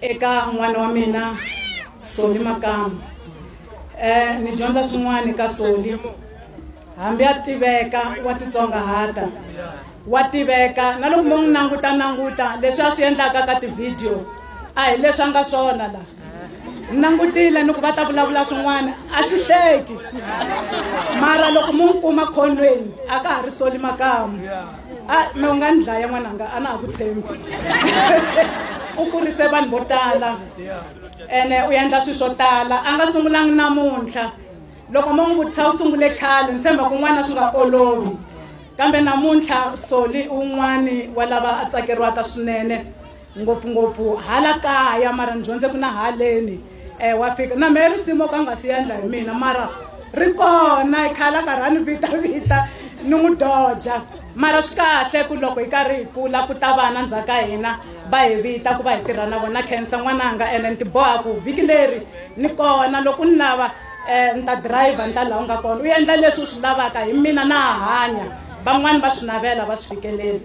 eka n'wana wa mina Soli Makamu. Ni dyondza swin'wana ka Soli. Hambi a tiveka wa titsongahata. Wa tiveka na loko mo nanguta leswi a swi endlaka ka ti-video a hi leswi a nga swona la. Nangutile ni ku va ta vulavula swin'wana a swi hleki. Mara loko mo kuma khonweni a ka ha ri Soli Makamu. Me u nga ni dlaya n'wananga a na ha ku tshembi. U kurise vanhu vo tala ene u endla swilo swo tala a nga sungulangi namuntlha. Loko mo n'wi vutisa u sungule khale ni tshemba ku n'wana swi nga olovi kambe namuntlha Soli un'wani wa lava a tsakeriwaka swinene ngopfungopfu hala kaya mara ni dyondze ku na haleni wa fika na me risimo ka nga si endla hi mina mara ri kona i khala karhani vita ni n'wi doja mara swi kahle ku loko hi karhi hi kula ku ta vana ndzhaka hina va hi vita ku va hi tirha na vona khensa n'wananga ene ni ti boha ku vhiki leri ni kona loko ni lava ni ta driver ni ta laha u nga kona u endla leswi u swi lavaka hi mina na hanya van'wani va swi navela va swi fikeleli.